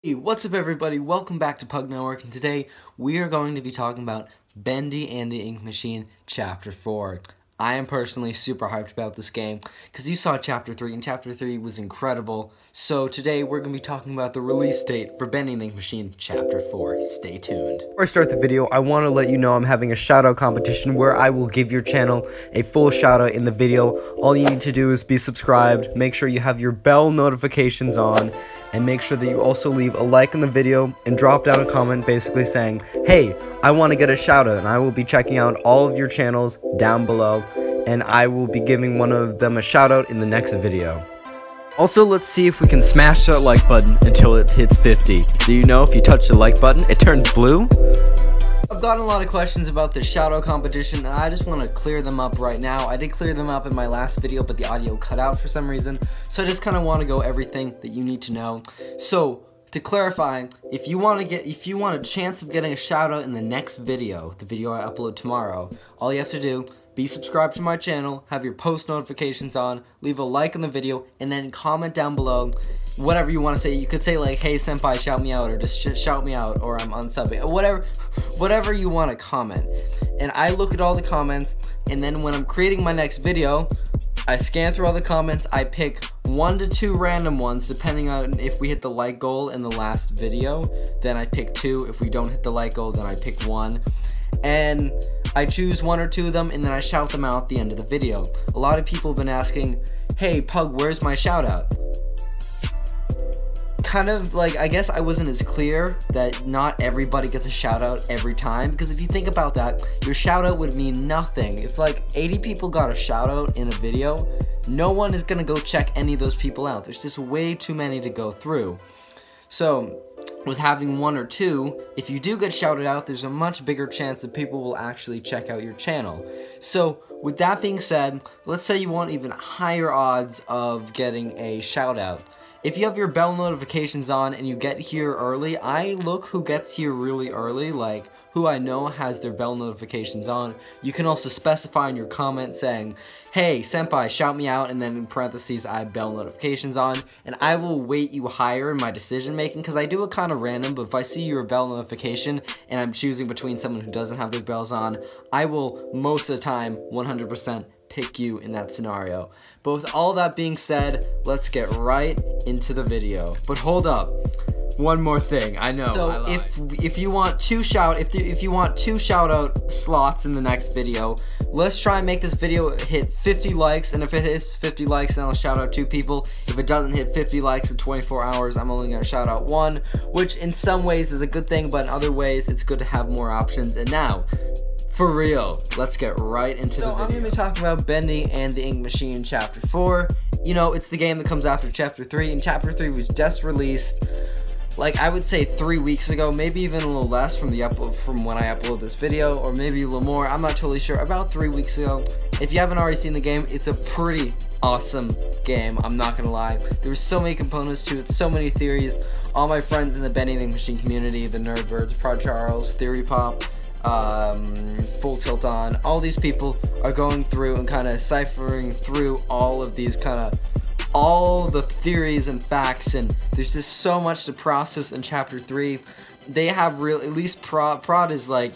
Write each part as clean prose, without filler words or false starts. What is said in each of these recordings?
Hey, what's up everybody? Welcome back to Pug Network, and today we are going to be talking about Bendy and the Ink Machine Chapter 4. I am personally super hyped about this game because you saw Chapter 3 and Chapter 3 was incredible. So today we're going to be talking about the release date for Bendy and the Ink Machine Chapter 4. Stay tuned. Before I start the video, I want to let you know I'm having a shout out competition where I will give your channel a full shout out in the video. All you need to do is be subscribed, make sure you have your bell notifications on, and make sure that you also leave a like on the video and drop down a comment basically saying, hey, I want to get a shout out, and I will be checking out all of your channels down below, and I will be giving one of them a shout out in the next video. Also, let's see if we can smash that like button until it hits 50. Do you know if you touch the like button, it turns blue? I've gotten a lot of questions about the shoutout competition, and I just want to clear them up right now. I did clear them up in my last video, but the audio cut out for some reason, so I just kind of want to go everything that you need to know. So, to clarify, if you want a chance of getting a shoutout in the next video, the video I upload tomorrow, all you have to do, be subscribed to my channel, have your post notifications on, leave a like on the video, and then comment down below whatever you want to say. You could say like, hey senpai, shout me out, or just shout me out, or I'm unsubbing, whatever you want to comment. And I look at all the comments, and then when I'm creating my next video, I scan through all the comments, I pick 1 to 2 random ones, depending on if we hit the like goal in the last video, then I pick 2. If we don't hit the like goal, then I pick 1. And I choose 1 or 2 of them, and then I shout them out at the end of the video. A lot of people have been asking, hey Pug, where's my shout out? Kind of like, I guess I wasn't as clear that not everybody gets a shout out every time, because if you think about that, your shout out would mean nothing. If like 80 people got a shout out in a video, no one is gonna go check any of those people out. There's just way too many to go through. So with having 1 or 2, if you do get shouted out, there's a much bigger chance that people will actually check out your channel. So with that being said, let's say you want even higher odds of getting a shout out. If you have your bell notifications on and you get here early, I look who gets here really early, like who I know has their bell notifications on. You can also specify in your comment saying, hey senpai, shout me out, and then in parentheses I have bell notifications on, and I will weight you higher in my decision making, because I do it kind of random, but if I see your bell notification and I'm choosing between someone who doesn't have their bells on, I will most of the time 100% pick you in that scenario. But with all that being said, let's get right into the video. But hold up, one more thing. I know. So if you want 2 shout out slots in the next video, let's try and make this video hit 50 likes. And if it hits 50 likes, then I'll shout out 2 people. If it doesn't hit 50 likes in 24 hours, I'm only gonna shout out 1, which in some ways is a good thing, but in other ways it's good to have more options. And now, for real, let's get right into the video. So I'm going to be talking about Bendy and the Ink Machine Chapter 4. You know, it's the game that comes after Chapter 3, and Chapter 3 was just released, like, I would say 3 weeks ago, maybe even a little less from when I upload this video, or maybe a little more, I'm not totally sure, about 3 weeks ago. If you haven't already seen the game, it's a pretty awesome game, I'm not gonna lie. There were so many components to it, so many theories. All my friends in the Bendy and the Ink Machine community, the Nerdbirds, Prod Charles, Theory Pop, Full Tilt On, all these people are going through and kind of ciphering through all of these all the theories and facts, and there's just so much to process in Chapter 3. They have at least Prod is like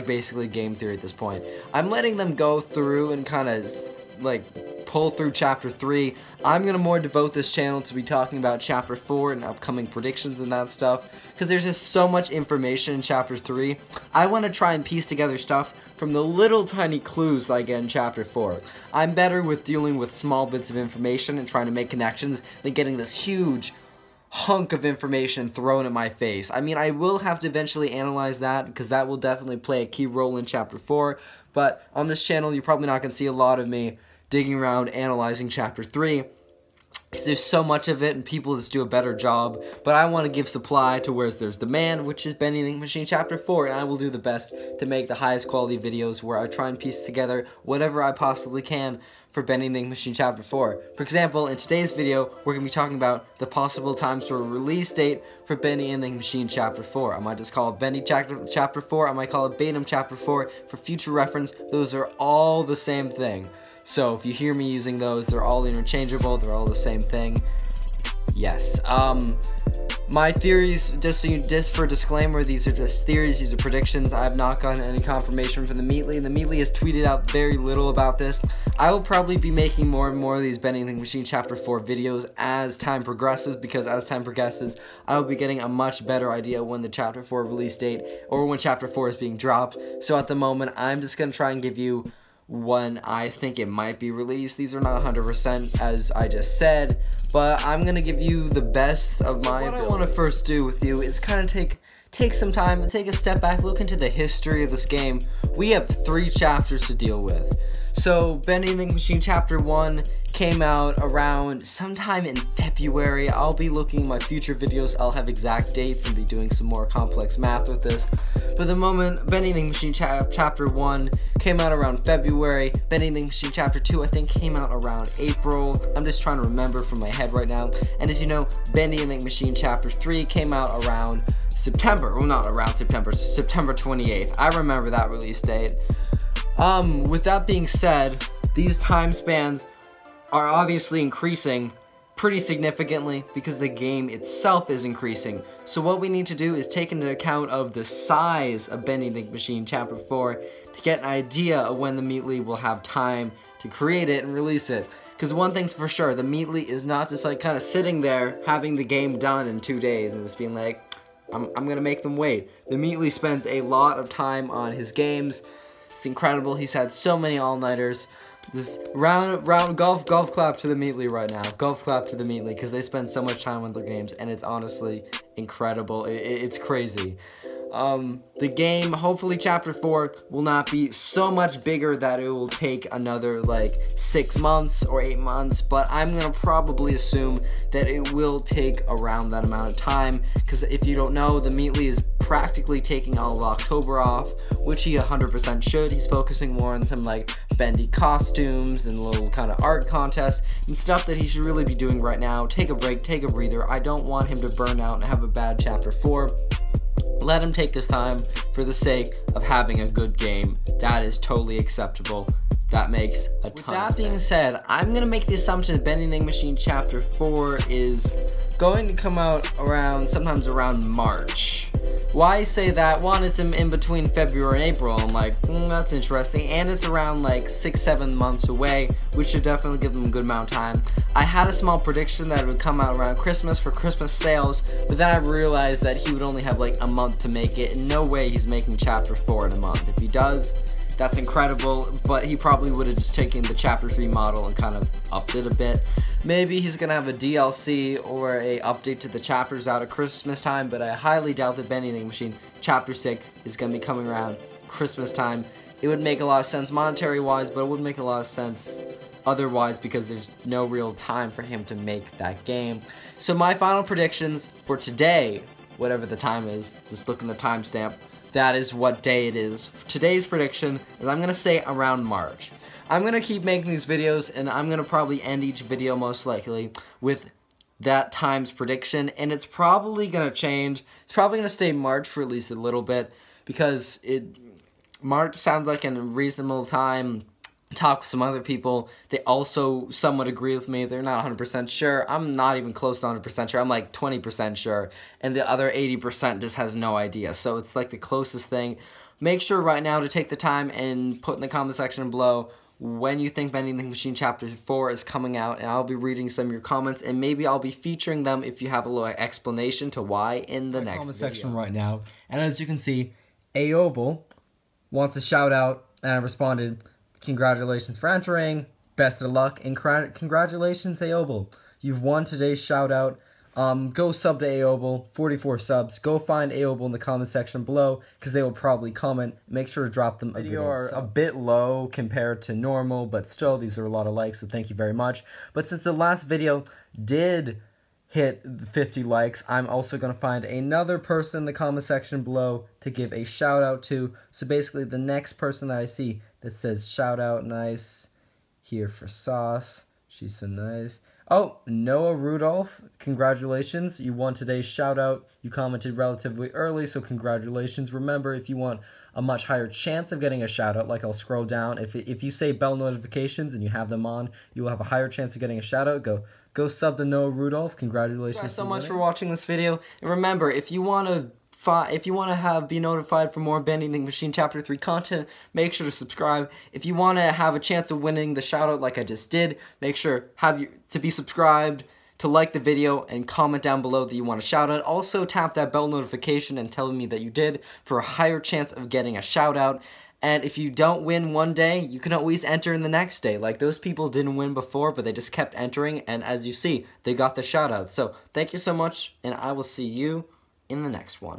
basically game theory at this point. I'm letting them go through and kind of like pull through Chapter 3. I'm gonna more devote this channel to be talking about Chapter 4 and upcoming predictions and that stuff, because there's just so much information in Chapter 3. I want to try and piece together stuff from the little tiny clues that I get in Chapter 4. I'm better with dealing with small bits of information and trying to make connections than getting this huge hunk of information thrown at my face. I mean, I will have to eventually analyze that, because that will definitely play a key role in Chapter 4, but on this channel you're probably not going to see a lot of me digging around analyzing Chapter 3, because there's so much of it and people just do a better job. But I want to give supply to where there's demand, which is Bendy and the Ink Machine Chapter 4, and I will do the best to make the highest quality videos where I try and piece together whatever I possibly can for Bendy and the Ink Machine Chapter 4. For example, in today's video, we're going to be talking about the possible times for a release date for Bendy and the Ink Machine Chapter 4. I might just call it Bendy Chapter 4, I might call it BATIM Chapter 4 for future reference. Those are all the same thing. So if you hear me using those, they're all interchangeable, they're all the same thing. Yes. My theories, just for disclaimer, these are just theories, these are predictions. I have not gotten any confirmation from the Meatly, and the Meatly has tweeted out very little about this. I will probably be making more and more of these Bendy the Machine Chapter 4 videos as time progresses, because as time progresses, I will be getting a much better idea when the Chapter 4 release date, or when Chapter 4 is being dropped. So at the moment, I'm just going to try and give you when I think it might be released. These are not 100% as I just said, but I'm gonna give you the best of my ability. What I want to first do with you is kind of take some time and take a step back, look into the history of this game. We have 3 chapters to deal with. So Bendy the Machine Chapter 1 came out around sometime in February. I'll be looking at my future videos, I'll have exact dates and be doing some more complex math with this. But the moment Bendy the Machine Chapter 1 came out around February, Bendy the Machine Chapter 2 I think came out around April. I'm just trying to remember from my head right now. And as you know, Bendy the Machine Chapter 3 came out around September. Well, not around September, September 28th. I remember that release date. With that being said, these time spans are obviously increasing pretty significantly because the game itself is increasing. So what we need to do is take into account of the size of Bendy the Machine Chapter 4 to get an idea of when the Meatly will have time to create it and release it. Because one thing's for sure, the Meatly is not just like kind of sitting there having the game done in 2 days and just being like, I'm gonna make them wait. The Meatly spends a lot of time on his games. It's incredible. He's had so many all-nighters. This round golf clap to the Meatly right now. Golf clap to the Meatly because they spend so much time on their games and it's honestly incredible. It's crazy. The game, hopefully Chapter 4 will not be so much bigger that it will take another like 6 months or 8 months, but I'm gonna probably assume that it will take around that amount of time, because if you don't know, the Meatly is practically taking all of October off, which he 100% should. He's focusing more on some like Bendy costumes and little kind of art contests and stuff that he should really be doing right now. Take a break, take a breather. I don't want him to burn out and have a bad Chapter 4. Let him take his time for the sake of having a good game. That is totally acceptable. That makes a ton of sense. With that being said, I'm going to make the assumption that Bendy the Machine Chapter 4 is going to come out sometimes around March. Why say that? One, it's in between February and April. I'm like, that's interesting. And it's around like 6-7 months away, which should definitely give them a good amount of time. I had a small prediction that it would come out around Christmas for Christmas sales, but then I realized that he would only have like a month to make it. No way he's making Chapter 4 in a month. If he does, that's incredible, but he probably would have just taken the Chapter 3 model and kind of upped it a bit. Maybe he's gonna have a DLC or a update to the chapters out at Christmas time, but I highly doubt that Bendy the Machine Chapter 6 is gonna be coming around Christmas time. It would make a lot of sense monetary wise, but it would make a lot of sense otherwise because there's no real time for him to make that game. So my final predictions for today, whatever the time is, just look in the timestamp, that is what day it is. Today's prediction is I'm gonna say around March. I'm gonna keep making these videos and I'm gonna probably end each video most likely with that time's prediction, and it's probably gonna change. It's probably gonna stay March for at least a little bit because March sounds like a reasonable time. Talk with some other people. They also somewhat agree with me. They're not 100% sure. I'm not even close to 100% sure. I'm like 20% sure. And the other 80% just has no idea. So it's like the closest thing. Make sure right now to take the time and put in the comment section below when you think Bendy the Machine Chapter 4 is coming out, and I'll be reading some of your comments, and maybe I'll be featuring them if you have a little explanation to why in the next comment section right now. And as you can see, Aobel wants a shout out, and I responded, congratulations for entering, best of luck, and congratulations Aobel. You've won today's shout out. Go sub to Aobel, 44 subs. Go find Aobel in the comment section below because they will probably comment. Make sure to drop them a good sub. A bit low compared to normal, but still these are a lot of likes, so thank you very much. But since the last video did hit 50 likes, I'm also going to find another person in the comment section below to give a shout out to. So basically the next person that I see that says shout out nice here for Sauce, she's so nice. Oh, Noah Rudolph, congratulations. You won today's shout out. You commented relatively early, so congratulations. Remember, if you want a much higher chance of getting a shout out, like I'll scroll down. If you say bell notifications and you have them on, you will have a higher chance of getting a shout out. Go go sub to Noah Rudolph. Congratulations. Thanks so much for watching this video. And remember, if you want to be notified for more Bendy Machine Chapter 3 content, make sure to subscribe. If you want to have a chance of winning the shoutout like I just did, make sure to be subscribed, to like the video, and comment down below that you want a shout out. Also tap that bell notification and tell me that you did for a higher chance of getting a shout out. And if you don't win one day, you can always enter in the next day. Like those people didn't win before, but they just kept entering, and as you see, they got the shout out. So thank you so much, and I will see you in the next one.